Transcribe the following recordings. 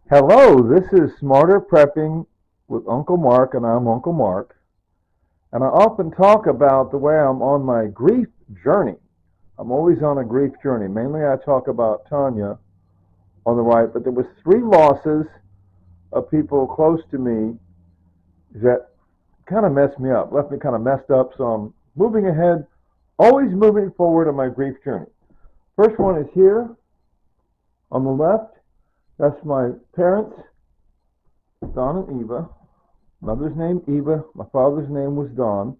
Hello, this is Smarter Prepping with Uncle Mark, and I'm Uncle Mark. And I often talk about the way I'm on my grief journey. I'm always on a grief journey. Mainly I talk about Tanya on the right, but there was 3 losses of people close to me that kind of messed me up, left me kind of messed up, so I'm moving ahead, always moving forward on my grief journey. First one is here on the left. That's my parents, Don and Eva. Mother's name Eva. My father's name was Don.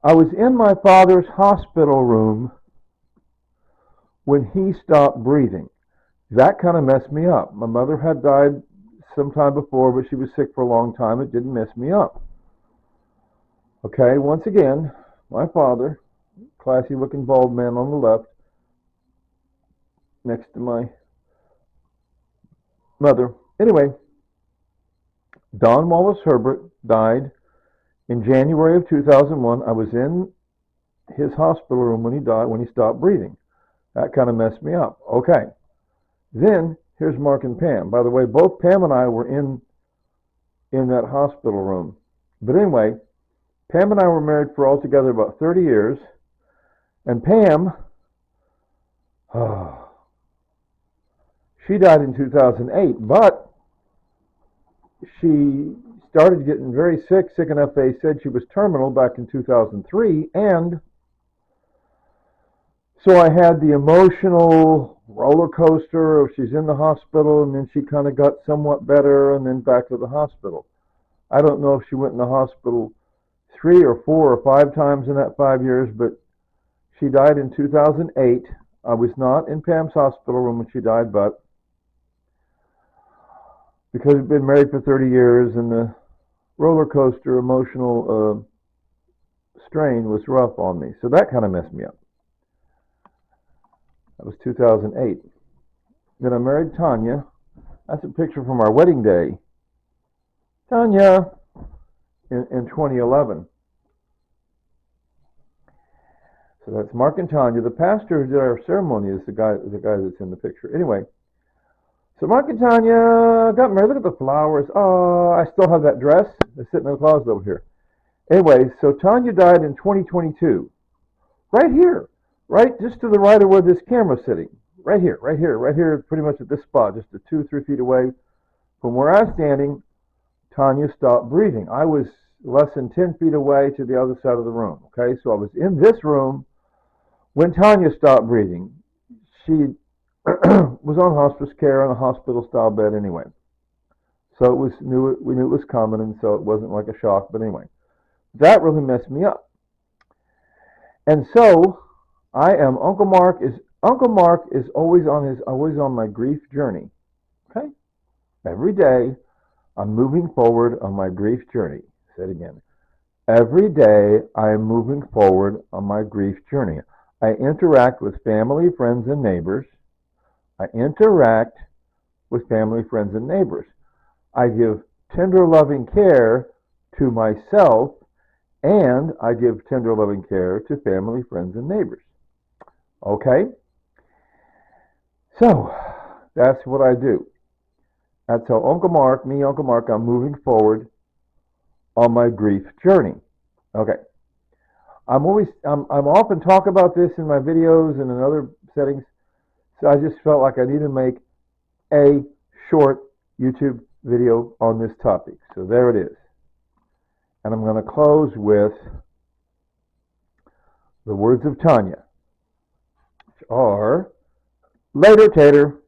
I was in my father's hospital room when he stopped breathing. That kind of messed me up. My mother had died sometime before, but she was sick for a long time. It didn't mess me up. Okay, once again, my father, classy looking bald man on the left, next to my mother. Anyway, Don Wallace Herbert died in January of 2001. I was in his hospital room when he died, when he stopped breathing. That kind of messed me up. Okay. Then here's Mark and Pam. By the way, both Pam and I were in that hospital room. But anyway, Pam and I were married for altogether about 30 years. And Pam, she died in 2008, but she started getting very sick enough they said she was terminal back in 2003, and so I had the emotional roller coaster of she's in the hospital, and then she kind of got somewhat better, and then back to the hospital. I don't know if she went in the hospital 3 or 4 or 5 times in that 5 years, but she died in 2008. I was not in Pam's hospital room when she died, but because I've been married for 30 years and the roller coaster emotional strain was rough on me. So that kind of messed me up. That was 2008. Then I married Tanya. That's a picture from our wedding day. Tanya in 2011. So that's Mark and Tanya. The pastor who did our ceremony is the guy that's in the picture. Anyway, so Mark and Tanya got married. Look at the flowers. Oh, I still have that dress. It's sitting in the closet over here. Anyway, so Tanya died in 2022. Right here. Right just to the right of where this camera's sitting. Right here, pretty much at this spot, just 2-3 feet away from where I was standing. Tanya stopped breathing. I was less than 10 feet away to the other side of the room. Okay, so I was in this room when Tanya stopped breathing. She was on hospice care on a hospital-style bed anyway. So we knew it was coming, and so it wasn't like a shock. But anyway, that really messed me up. And so Uncle Mark is always on my grief journey. Okay, every day I'm moving forward on my grief journey. Say it again. Every day I am moving forward on my grief journey. I interact with family, friends, and neighbors. I interact with family, friends, and neighbors. I give tender, loving care to myself, and I give tender, loving care to family, friends, and neighbors. Okay? So, that's what I do. That's how Uncle Mark, I'm moving forward on my grief journey. Okay. I'm often talk about this in my videos and in other settings. So I just felt like I need to make a short YouTube video on this topic. So there it is. And I'm going to close with the words of Tanya, which are, later, Tater.